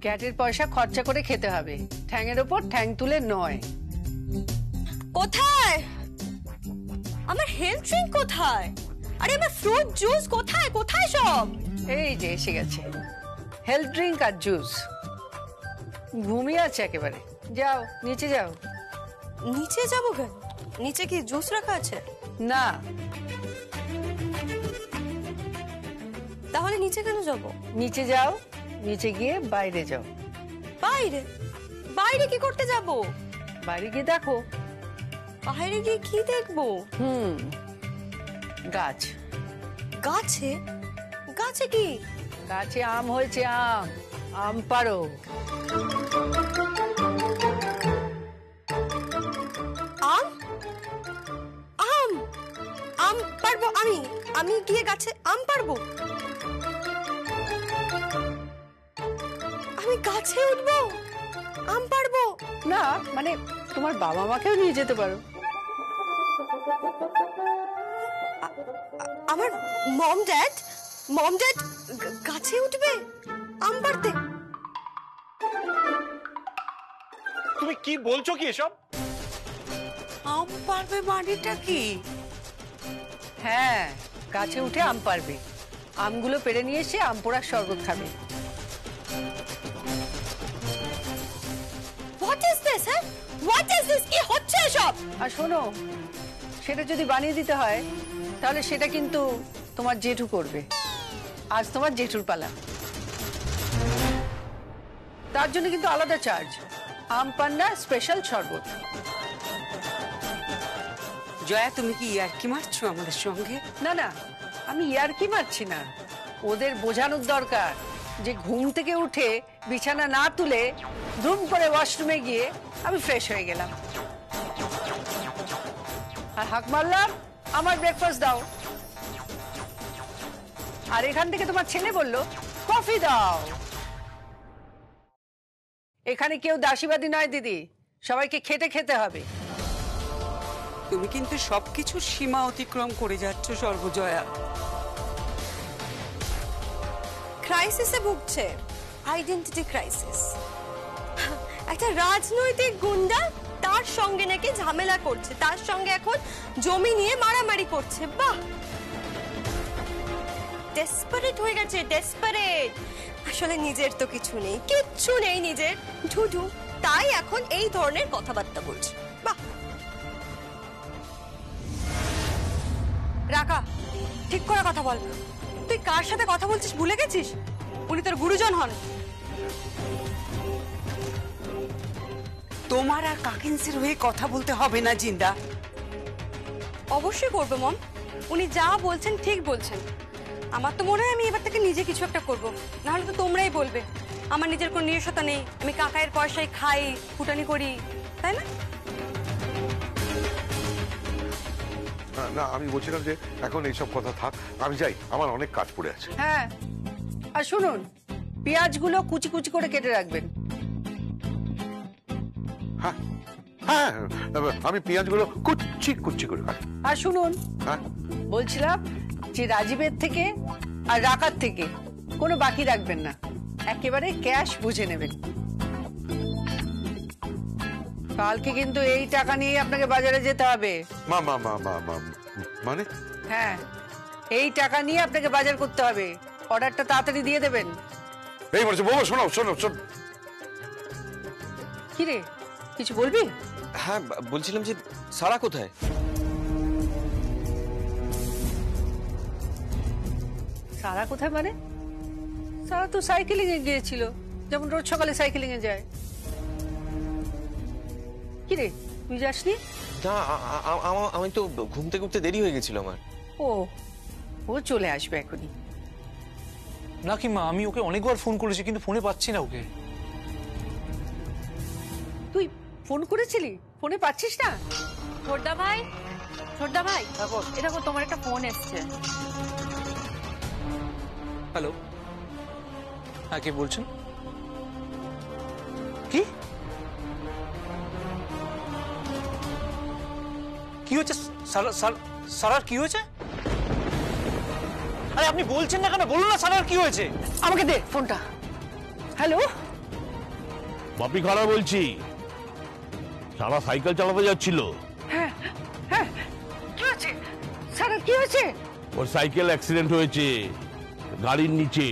গ্যাটের পয়সা খরচা করে খেতে হবে, ঠ্যাঙের ওপর ঠ্যাং তুলে নয়। কোথায় আমার হেলথ ড্রিঙ্ক? কোথায়? আরে আমার ফ্রুট জুস কোথায়? কোথায় সব? এই যে এসে গেছে হেলথ ড্রিঙ্ক আর জুস। ঘুমিয়ে আছে একেবারে। যাও নিচে যাও। নিচে যাবো কেন? নিচে কি জুস রাখা আছে? না। তাহলে নিচে কেন যাব? নিচে যাও, নিচে গিয়ে বাইরে যাও। বাইরে? বাইরে কি করতে যাব? বাইরে গিয়ে দেখো। বাইরে গিয়ে কি দেখবো? গাছ। গাছে? গাছে কি? গাছে আম হয়েছে, আম। আম পারো। আম? আম? আম পারবো আমি? আমি গিয়ে গাছে আম পারবো? আমি গাছে উঠবো? আম পারবো? না মানে তোমার বাবা মাকেও নিয়ে যেতে পারো। আমার মম ড্যাড গাছে উঠবে আম পারতে? তুমি কি বলছো কি এসব? আম পারবে মানেটা কি? হ্যাঁ, গাছে উঠে আম পারবে। আমগুলো পেড়ে নিয়ে এসে আম পোড়ার শরবত খাবে। What is this? হ্যাঁ, হোয়াট ইজ দিস? কি হচ্ছে এসব? আর শোনো, সেটা যদি বানিয়ে দিতে হয় তাহলে সেটা কিন্তু তোমার জেঠু করবে। আজ তোমার জেঠুর পালা, তার জন্য কিন্তু আলাদা চার্জ। আম পান্না স্পেশাল শরবত। জয়া, তুমি কি ইয়ার্কি মারছো আমাদের সঙ্গে? না না, আমি ইয়ার্কি মারছি না। ওদের বোঝানোর দরকার যে ঘুম থেকে উঠে বিছানা না তুলে ধুম করে ওয়াশরুমে গিয়ে আমি ফ্রেশ হয়ে গেলাম আর হাঁক মারলাম আমার ব্রেকফাস্ট দাও। আর এখান থেকে তোমার ছেলে বলল কফি দাও। এখানে কেউ দাসীবাদী নয় দিদি, সবাইকে খেটে খেতে হবে। তুমি কিন্তু সবকিছুর সীমা অতিক্রম করে যাচ্ছ সর্বজয়া। ক্রাইসিসে ভুগছে, আইডেন্টিটি ক্রাইসিস। একটা রাজনৈতিক গুন্ডা তার সঙ্গে নাকি ঝামেলা করছে, তার সঙ্গে এখন জমি নিয়ে মারামারি করছে। বাহ, ডেসপারেট হয়ে গেছে, ডেসপারেট। আসলে নিজের তো কিছু নেই, কিচ্ছু নেই নিজের, ঢুঢু। তাই এখন এই ধরনের কথাবার্তা বলছে। বাহ। রাকা, ঠিক করে কথা বল। তুই কার সাথে কথা বলছিস ভুলে গেছিস? উনি তোর গুরুজন হন। তোমার আর কাকিন্সির হয়ে কথা বলতে হবে না জিন্দা। অবশ্যই করবো মম, উনি যা বলছেন ঠিক বলছেন। আমার তো মনে হয় আমি এবার থেকে নিজে কিছু একটা করবো, নাহলে তো তোমরাই বলবে আমার নিজের কোনো নিজস্বতা নেই, আমি কাকায়ের পয়সায় খাই, ফুটানি করি, তাই না? না, আমি বলছিলাম যে এখন এইসব কথা থাক, আমি যাই, আমার অনেক কাজ পড়ে আছে। হ্যাঁ, আর শুনুন, পেঁয়াজগুলো কুচি কুচি করে কেটে রাখবেন। হ্যাঁ হ্যাঁ, আমি পেঁয়াজগুলো কুচি কুচি করে কাটবো। আর শুনুন, হ্যাঁ, বলছিলাম যে রাজীবের থেকে আর রাকার থেকে কোনো বাকি রাখবেন না, একেবারে ক্যাশ বুঝে নেবেন। কালকে কিন্তু এই টাকা নিয়ে আপনাকে বাজারে যেতে হবে। মা মা মা মা মা মানে? হ্যাঁ, এই টাকা নিয়ে আপনাকে বাজার করতে হবে। অর্ডারটা তাড়াতাড়ি দিয়ে দেবেন। এই বলছে বৌমা, শোনো শোনো শোন। কি রে, কিছু বলবি? হ্যাঁ, বলছিলাম যে সারা কোথায়? সারা কোথায় মানে? সারা তো সাইকেলিং এ গিয়েছিল, যেমন রোজ সকালে সাইকেলিং এ যায়। কি রে, তুই যাসনি? না, আমি তো ঘুম থেকে উঠতে দেরি হয়ে গেছিল আমার। ও চলে আসবে এখনই। না কি মা, আমি ওকে অনেকবার ফোন করেছি কিন্তু ফোনে পাচ্ছি না ওকে। তুই ফোন করেছিলি, ফোনে পাচ্ছিস না? ছোটদা ভাই, এটা তোমার একটা ফোন এসছে। হ্যালো, হ্যাঁ কে বলছেন? কি কি হয়েছে? সারার কি হয়েছে? আরে আপনি বলছেন না কেন? বলুন না সারার কি হয়েছে। আমাকে দে ফোনটা। হ্যালো, বাপি খারাপ বলছি, সারা সাইকেল চালাতে যাচ্ছিল, হ্যাঁ হ্যাঁ, কি হয়েছে সারা, কি হয়েছে? ওর সাইকেল অ্যাক্সিডেন্ট হয়েছে গাড়ির নিচে।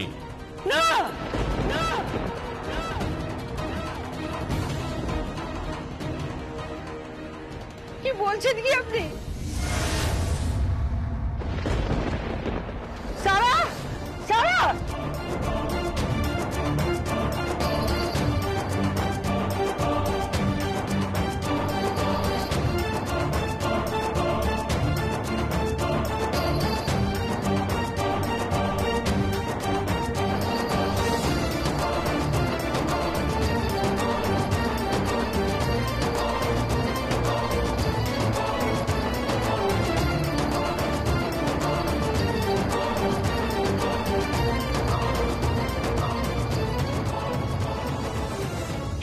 না, কি বলছেন কি আপনি? সারা, সারা,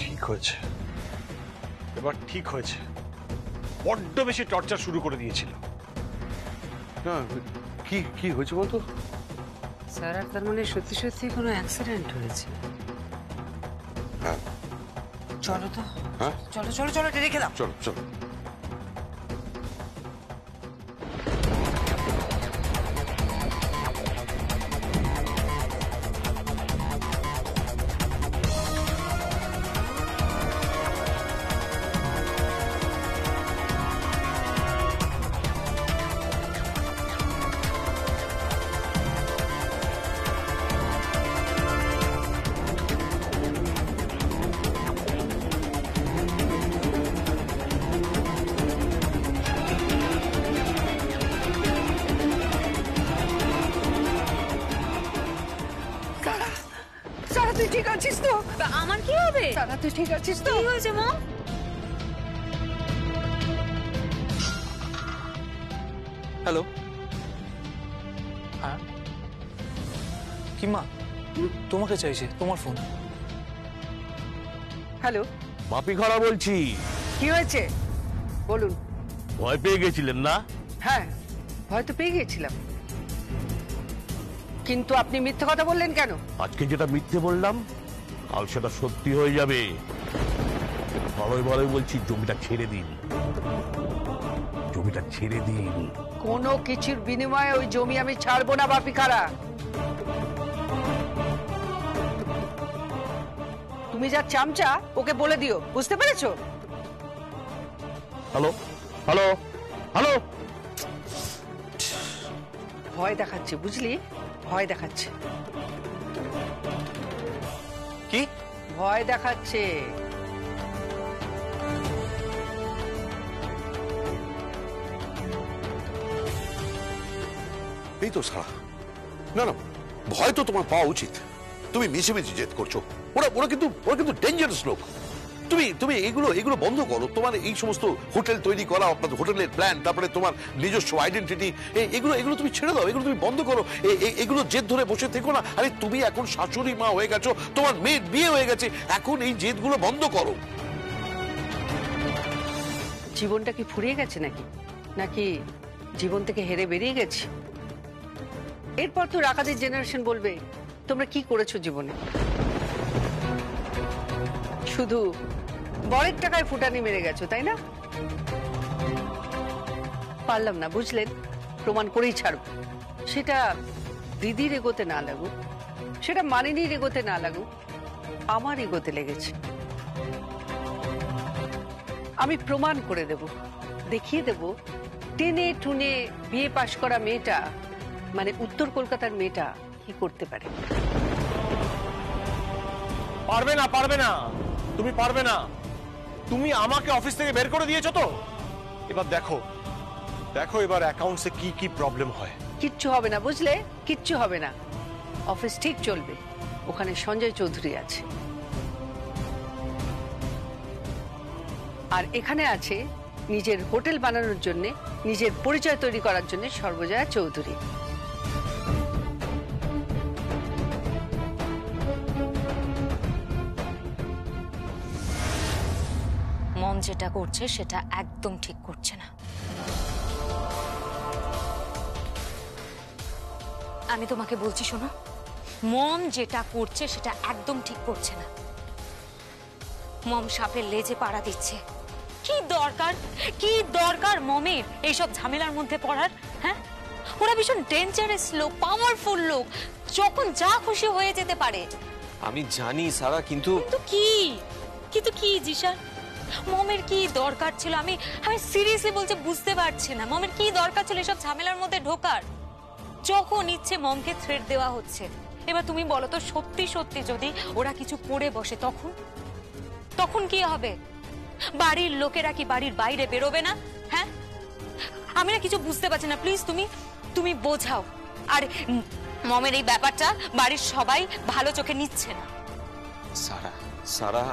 ঠিক হয়েছে, এবার ঠিক হয়েছে। বড্ড বেশি টর্চার শুরু করে দিয়েছিল। না, কি কি হয়েছে বলতো? স্যার, আর তার মানে সত্যি সত্যি কোনো অ্যাক্সিডেন্ট হয়েছে? হ্যাঁ চলো তো, হ্যাঁ, চলো চলো চলো, এটা রেখে দাও। চলো চলো। সারা, সারা তুই ঠিক আছিস তো? আমার কি হবে? সারা তুই ঠিক আছিস তো? কি হয়েছে মা? হ্যালো, হ্যাঁ কিমা, তোমাকে চাইছে, তোমার ফোন। হ্যালো, বাপি খারাপ বলছি, কি হয়েছে বলুন। ভয় পেয়ে গেছিলেন না? হ্যাঁ, হয়তো পেয়ে গিয়েছিলাম, কিন্তু আপনি মিথ্যে কথা বললেন কেন? আজকে যেটা মিথ্যে বললাম কাল সেটা সত্যি হয়ে যাবে। ভালোই ভালোই বলছি, জমিটা ছেড়ে দিন, জমিটা ছেড়ে দিন। কোনো কিছুর বিনিময়ে ওই জমি আমি ছাড়বো না বাপি খারা। তুমি যা চামচা ওকে বলে দিও, বুঝতে পেরেছো? হ্যালো হ্যালো হ্যালো, ভয় দেখাচ্ছে, বুঝলি? ভয় দেখাচ্ছে, কি ভয় দেখাচ্ছে। এই তো সারা। না না, ভয় তো তোমার পাওয়া উচিত। তুমি মিছিমিছি জেদ করছো। ওরা ওরা কিন্তু ডেঞ্জারাস লোক। তুমি তুমি এগুলো বন্ধ করো। তোমার এই সমস্ত হোটেল তৈরি করা, আপনাদের হোটেলের প্ল্যান, তারপরে তোমার নিজস্ব আইডেন্টিটি, এগুলো তুমি ছেড়ে দাও, এগুলো তুমি বন্ধ করো। এগুলো জেদ ধরে বসে থেকো না। আরে তুমি এখন শাশুড়ি মা হয়ে গেছো, তোমার মেয়ের বিয়ে হয়ে গেছে, এখন এই জেদগুলো বন্ধ করো। জীবনটা কি ফুরিয়ে গেছে নাকি? নাকি জীবন থেকে হেরে বেরিয়ে গেছে? এরপর তো রাকাদের জেনারেশন বলবে তোমরা কি করেছো জীবনে। শুধু বরের টাকায় ফুটানি মেরে গেছো, তাই না? পারলাম না, বুঝলেন? প্রমাণ করেই ছাড়ব। সেটা দিদির এগোতে না লাগুক, সেটা মানিনীর এগোতে না লাগুক, আমার এগোতে লেগেছে। আমি প্রমাণ করে দেব, দেখিয়ে দেব টেনে টুনে বিয়ে পাশ করা মেয়েটা, মানে উত্তর কলকাতার মেয়েটা কি করতে পারে। পারবে না, পারবে না, তুমি পারবে না। তুমি আমাকে অফিস থেকে বের করে দিয়েছো তো, এবার দেখো দেখো এবার অ্যাকাউন্টসে কি কি প্রবলেম হয়। কিচ্ছু হবে না, বুঝলে? কিচ্ছু হবে না, অফিস ঠিক চলবে। ওখানে সঞ্জয় চৌধুরী আছে, আর এখানে আছে নিজের হোটেল বানানোর জন্য, নিজের পরিচয় তৈরি করার জন্য সর্বজয়া চৌধুরী। মম যেটা করছে সেটা একদম ঠিক করছে না। আমি তোমাকে বলছি শোনো, মম যেটা করছে সেটা একদম ঠিক করছে না। মম সাপের লেজে পাড়া দিচ্ছে। কি দরকার মমের এইসব ঝামেলার মধ্যে পড়ার? হ্যাঁ, ওরা ভীষণ ডেঞ্জারাস লোক, পাওয়ারফুল লোক, যখন যা খুশি হয়ে যেতে পারে। আমি জানি সারা, কিন্তু কিন্তু কি জিশান, মমের কি দরকার ছিল? আমি সিরিয়াসলি বলছি, বুঝতে পারছি না মমের কি দরকার ছিল এসব ঝামেলার মধ্যে ঢোকার। যখন ইচ্ছে মমকে থ্রেট দেওয়া হচ্ছে। এবার তুমি বলো তো, সত্যি সত্যি যদি ওরা কিছু করে বসে তখন কি হবে? বাড়ির লোকেরা কি বাড়ির বাইরে বেরোবে না? হ্যাঁ, আমি না কিছু বুঝতে পারছি না। প্লিজ তুমি বোঝাও। আর মমের এই ব্যাপারটা বাড়ির সবাই ভালো চোখে নিচ্ছে না। সারা,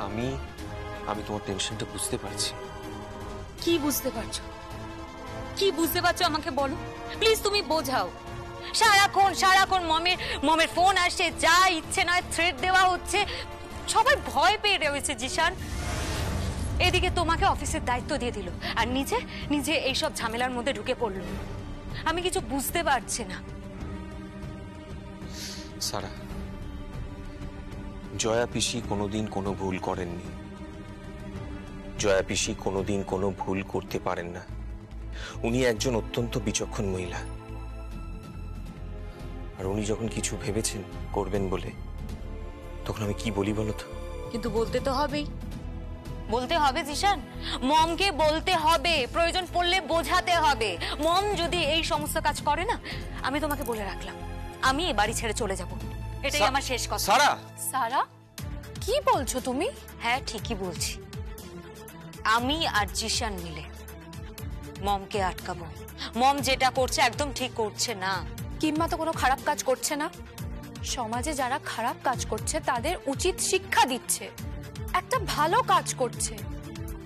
আমি তোমার টেনশনটা বুঝতে পারছি। কি বুঝতে পারছো আমাকে বলো প্লিজ, তুমি বোঝাও। সারাক্ষণ মমের ফোন আসছে, যা ইচ্ছে নয় থ্রেট দেওয়া হচ্ছে, সবাই ভয় পেয়ে রয়েছে জিশান। এদিকে তোমাকে অফিসের দায়িত্ব দিয়ে দিল, আর নিজে এইসব ঝামেলার মধ্যে ঢুকে পড়লো। আমি কিছু বুঝতে পারছি না। সারা, জয়া পিসি কোনোদিন কোনো ভুল করেননি। জয়া পিসি কোনোদিন কোনো ভুল করতে পারেন না। উনি একজন অত্যন্ত বিচক্ষণ মহিলা, আর উনি যখন কিছু ভেবেছেন করবেন বলে, তখন আমি কি বলি বলো তো? কিন্তু বলতে তো হবেই, বলতে হবে জিশান, মমকে বলতে হবে, প্রয়োজন পড়লে বোঝাতে হবে। মম যদি এই সমস্ত কাজ করে না, আমি তোমাকে বলে রাখলাম, আমি এ বাড়ি ছেড়ে চলে যাব। এটাই আমার শেষ কথা। সারা, কি বলছো তুমি? হ্যাঁ, ঠিকই বলছি। আমি আর জিশান মিলে মমকে আটকাবো। মম যেটা করছে একদম ঠিক করছে না। কিম্মা তো কোনো খারাপ কাজ করছে না। সমাজে যারা খারাপ কাজ করছে তাদের উচিত শিক্ষা দিচ্ছে, একটা ভালো কাজ করছে।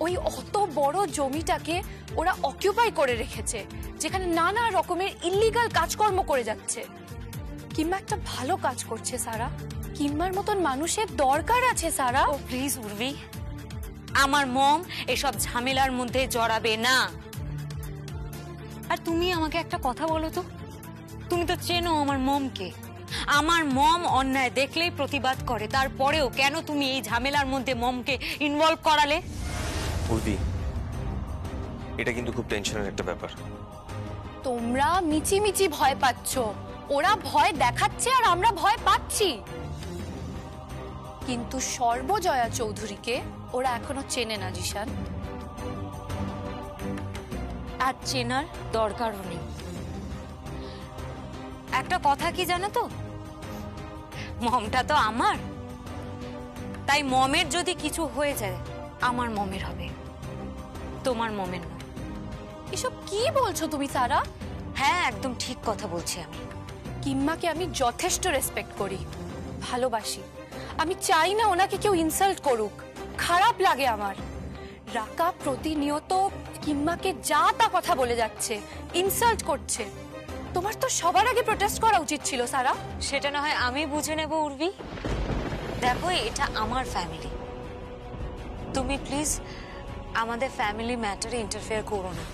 ওই অত বড় জমিটাকে ওরা অকিউপাই করে রেখেছে, যেখানে নানা রকমের ইল্লিগাল কাজকর্ম করে যাচ্ছে। কিম্মা একটা ভালো কাজ করছে সারা। কিম্মার মতন মানুষের দরকার আছে সারা। ও প্লিজ উর্বি, আমার মম এসব ঝামেলার মধ্যে জড়াবে না। আর তুমি আমাকে একটা কথা বলো তো, তুমি তো চেনো আমার মমকে। আমার মম অন্যায় দেখলেই প্রতিবাদ করে, তারপরেও কেন তুমি এই ঝামেলার মধ্যে মমকে ইনভলভ করালে? উর্বি, এটা কিন্তু খুব টেনশনের একটা ব্যাপার। তোমরা মিচিমিচি ভয় পাচ্ছ, ওরা ভয় দেখাচ্ছে আর আমরা ভয় পাচ্ছি। কিন্তু সর্বজয়া চৌধুরীকে ওরা এখনো চেনে না জিশান। আর চেনার দরকারও নেই। একটা কথা কি জানো তো, মমটা তো আমার, তাই মমের যদি কিছু হয়ে যায় আমার মমের হবে, তোমার মমের নয়। এসব কি বলছো তুমি সারা? হ্যাঁ, একদম ঠিক কথা বলছি আমি। কিম্মাকে আমি যথেষ্ট রেসপেক্ট করি, ভালোবাসি। আমি চাই না ওনাকে কেউ ইনসাল্ট করুক, খারাপ লাগে আমার। রাকা প্রতিনিয়ত কিম্মাকে যা তা কথা বলে যাচ্ছে, ইনসাল্ট করছে। তোমার তো সবার আগে প্রোটেস্ট করা উচিত ছিল সারা। সেটা না হয় আমি বুঝে নেব উর্বি। দেখো, এটা আমার ফ্যামিলি, তুমি প্লিজ আমাদের ফ্যামিলি ম্যাটারে ইন্টারফেয়ার করো না।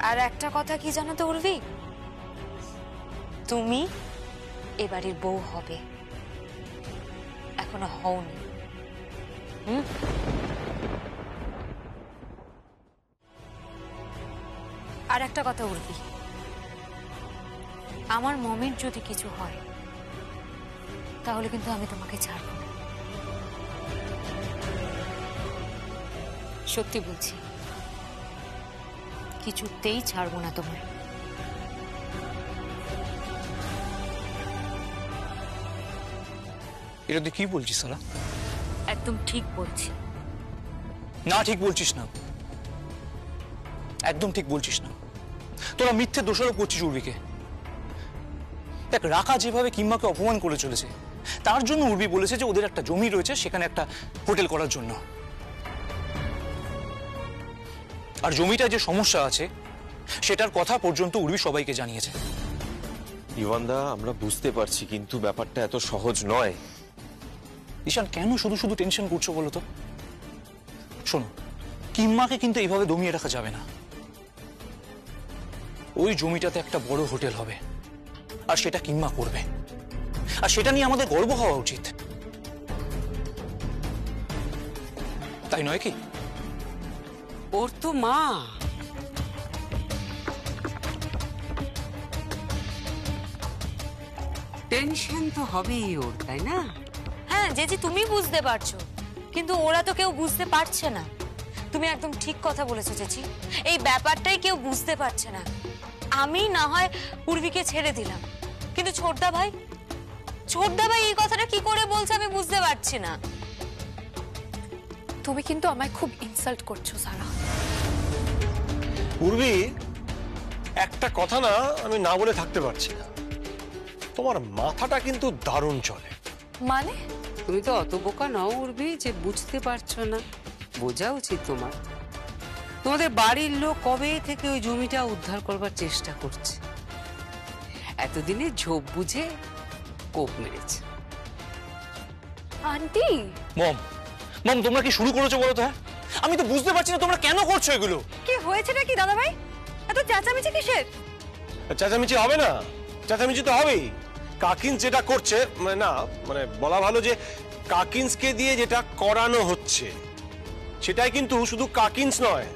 আর একটা কথা কি জানো তো উর্বি, তুমি এবাড়ির বউ হবে, এখনো হওনি। আর একটা কথা উর্বি, আমার মমের যদি কিছু হয় তাহলে কিন্তু আমি তোমাকে ছাড়ব না। সত্যি বলছি, কিছুতেই ছাড়বো না তোমার। এটা তুই কি বলছিস সালা? একদম ঠিক বলছি। না, ঠিক বলছিস না, একদম ঠিক বলছিস না। তোরা মিথ্যে দোষারোপ করছিস উর্বিকে। দেখ, রাকা যেভাবে কিম্মাকে অপমান করে চলেছে, তার জন্য উর্বি বলেছে যে ওদের একটা জমি রয়েছে, সেখানে একটা হোটেল করার জন্য। আর জমিটা যে সমস্যা আছে সেটার কথা পর্যন্ত উর্বি সবাইকে জানিয়েছে। ইভানদা, আমরা বুঝতে পারছি, কিন্তু ব্যাপারটা এত সহজ নয়। ঈশান, কেন শুধু শুধু টেনশন করছো বলো তো? শোনো, কিম্মাকে কিন্তু এইভাবে দমিয়ে রাখা যাবে না। ওই জমিটাতে একটা বড় হোটেল হবে, আর সেটা কিম্মা করবে, আর সেটা নিয়ে আমাদের গর্ব হওয়া উচিত। তাই নয় কি? ওর তো মা। টেনশন তো হবেই ওর, তাই না? হ্যাঁ জেঠি, তুমি বুঝতে পারছো, কিন্তু ওরা তো কেউ বুঝতে পারছে না। তুমি একদম ঠিক কথা বলেছো জেঠি, এই ব্যাপারটাই কেউ বুঝতে পারছে না। আমি না হয় পূর্বীকে ছেড়ে দিলাম, কিন্তু ছোটদা ভাই এই কথাটা কি করে বলছে আমি বুঝতে পারছি না। তুমি কিন্তু আমায় খুব ইনসাল্ট করছো সারা। পূর্বী, একটা কথা না আমি না বলে থাকতে পারছি না, তোমার মাথাটা কিন্তু দারুণ চলে। মানে? তুমি তো অত বোকা নও উর্বি যে বুঝতে পারছো না। বোঝা উচিত তোমার। তোমাদের বাড়ির লোক কবে থেকে ওই জমিটা উদ্ধার করবার চেষ্টা করছে, এতদিনে ঝোপ বুঝে কোপ মেরেছে। আন্টি, মম তোমরা কি শুরু করেছো বলো তো? হ্যাঁ, আমি তো বুঝতে পারছি না তোমরা কেন করছো এগুলো। কি হয়েছে নাকি দাদা ভাই? এত চেঁচামেচি কিসের? চেঁচামেচি হবে না? চেঁচামেচি তো হবেই। কাকিন্স যেটা করছে, মানে বলা ভালো যে কাকিন্সকে দিয়ে যেটা করানো হচ্ছে সেটাই কিন্তু শুধু কাকিন্স নয়,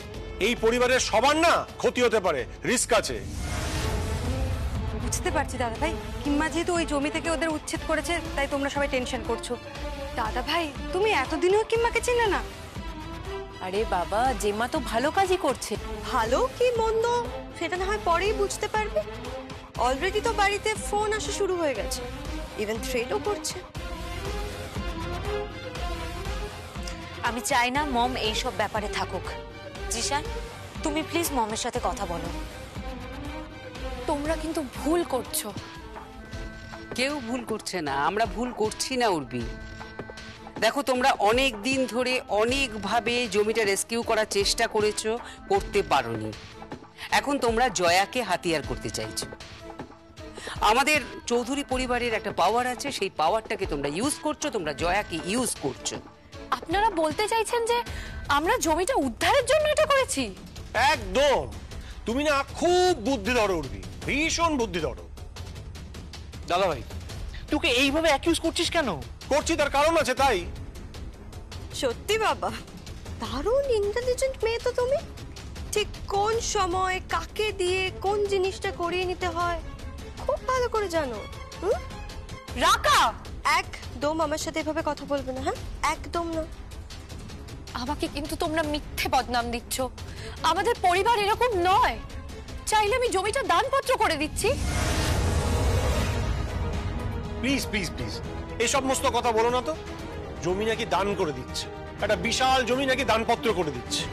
এই পরিবারের সবার না ক্ষতি হতে পারে, রিস্ক আছে। বুঝতে পারছি দাদা ভাই, কিম্মা যেহেতু ওই জমি থেকে ওদের উচ্ছেদ করেছে তাই তোমরা সবাই টেনশন করছো। দাদা ভাই, তুমি এতদিনেও কিম্মাকে চিনলে না? আরে বাবা, জেম্মা তো ভালো কাজই করছে। ভালো কি মন্দ সেটা না হয় পরেই বুঝতে পারবে। অলরেডি তো বাড়িতে ফোন আসা শুরু হয়ে গেছে, ইভেন থ্রেটও করছে। আমি চাই না মম এইসব ব্যাপারে থাকুক। জিশান, তুমি প্লিজ মমের সাথে কথা বলো। তোমরা কিন্তু ভুল করছো। কেউ ভুল করছে না, আমরা ভুল করছি না উর্বি। দেখো, তোমরা অনেক দিন ধরে অনেকভাবে জমিটা রেস্কিউ করার চেষ্টা করেছো, করতে পারোনি। এখন তোমরা জয়াকে হাতিয়ার করতে চাইছো। আমাদের চৌধুরী পরিবারের একটা পাওয়ার আছে, সেই পাওয়ারটাকে তোমরা ইউজ করছো, তোমরা জয়াকে ইউজ করছো। আপনারা বলতে চাইছেন যে আমরা জমিটা উদ্ধারের জন্য এটা করেছি? একদম। তুমি না খুব বুদ্ধিধর উর্বি, ভীষণ বুদ্ধিধর। দাদা ভাই, তোকে এইভাবে অ্যাকিউজ করছিস কেন? করছি তার কারণ আছে, তাই। সত্যি বাবা, দারুণ ইন্টেলিজেন্ট মেয়ে তো তুমি। ঠিক কোন সময় কাকে দিয়ে কোন জিনিসটা করিয়ে নিতে হয় খুব ভালো করে জানো। রাকা, একদম আমার সাথে এভাবে কথা বলবে না। হ্যাঁ, একদম না। আমাকে কিন্তু তোমরা মিথ্যে বদনাম দিচ্ছ। আমাদের পরিবার এরকম নয়। চাইলে আমি জমিটা দানপত্র করে দিচ্ছি। প্লিজ প্লিজ প্লিজ, এই সমস্ত কথা বলো না তো। জমি নাকি দান করে দিচ্ছে, একটা বিশাল জমি নাকি দানপত্র করে দিচ্ছে।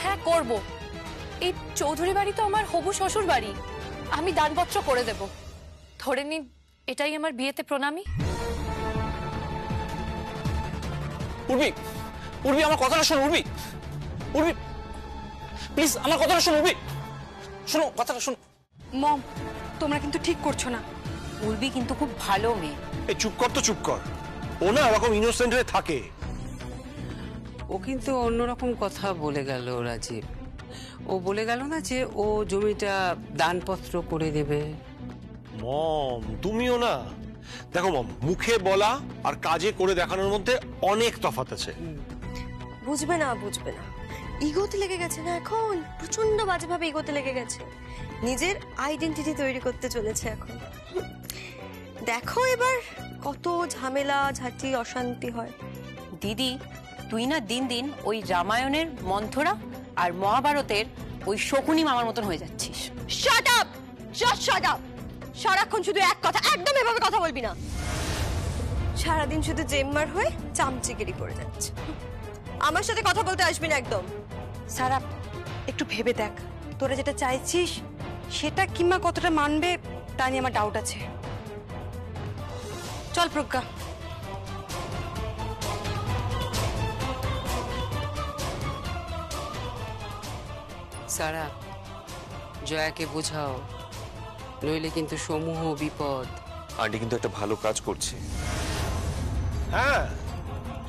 হ্যাঁ করব। এই চৌধুরী বাড়ি তো আমার হবু শ্বশুর বাড়ি, আমি দানপত্র করে দেব। ধরে নিন এটাই আমার বিয়েতে প্রণামী। উর্বি আমার কথাটা শোনো। উর্বি প্লিজ আমার কথাটা শোনো। উর্বি শোনো, কথাটা শোনো। মম, তোমরা কিন্তু ঠিক করছো না। উর্বি কিন্তু খুব ভালো মেয়ে। এই চুপ কর তো, চুপ কর। ও না ওরকম ইনোসেন্ট হয়ে থাকে। ও কিন্তু অন্যরকম কথা বলে গেল রাজীব। ও বলে গেল না যে ও জমিটা দানপত্র করে দেবে। মম, তুমিও না। দেখো মম, মুখে বলা আর কাজে করে দেখানোর মধ্যে অনেক তফাৎ আছে। বুঝবে না, বুঝবে না। ইগোতে লেগে গেছে না এখন, প্রচন্ড বাজেভাবে ইগোতে লেগে গেছে। নিজের আইডেন্টিটি তৈরি করতে চলেছে এখন। দেখো এবার কত ঝামেলা ঝাঁটি অশান্তি হয়। দিদি, তুই না দিন দিন ওই রামায়ণের মন্থরা আর মহাভারতের ওই শকুনি মামার মতন হয়ে যাচ্ছিস। Shut up, just shut up. সারাক্ষণ শুধু এক কথা, একদম এভাবে কথা বলবি না। সারাদিন শুধু জেম্মার হয়ে চামচিগিরি করে যাচ্ছে। আমার সাথে কথা বলতে আসবি না একদম। সারা, একটু ভেবে দেখ, তোরা যেটা চাইছিস সেটা কিংবা কতটা মানবে তা নিয়ে আমার ডাউট আছে। চল প্রজ্ঞা। সারা, জয়াকে বোঝাও, নইলে কিন্তু সমূহ বিপদ। আন্টি কিন্তু একটা ভালো কাজ করছে। হ্যাঁ,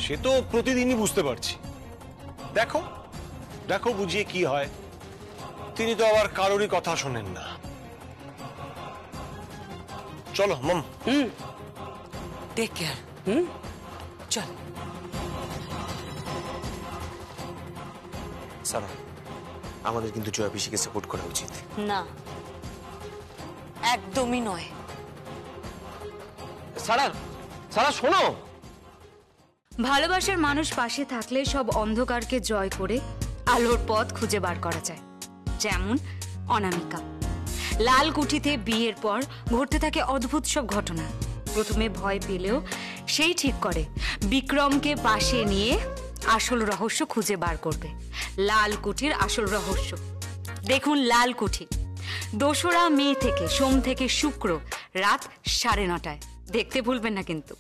সে তো প্রতিদিনই বুঝতে পারছি। দেখো দেখো বুঝিয়ে কি হয়। তিনি তো আবার কারোরই কথা শোনেন না। চলো মম। Take care. চল। সারা, আমাদের কিন্তু জয়া পিসিকে সাপোর্ট করা উচিত। না, একদমই নয়। সারা, সারা শোনো। ভালোবাসার মানুষ পাশে থাকলে সব অন্ধকারকে জয় করে আলোর পথ খুঁজে বার করা যায়। যেমন অনামিকা। লাল কুঠিতে বিয়ের পর ঘটতে থাকে অদ্ভুত সব ঘটনা। প্রথমে ভয় পেলেও সেই ঠিক করে বিক্রমকে পাশে নিয়ে আসল রহস্য খুঁজে বার করবে। লাল কুঠির আসল রহস্য দেখুন লাল কুঠি, 2রা মে থেকে সোম থেকে শুক্র রাত 9:30টায়। দেখতে ভুলবেন না কিন্তু।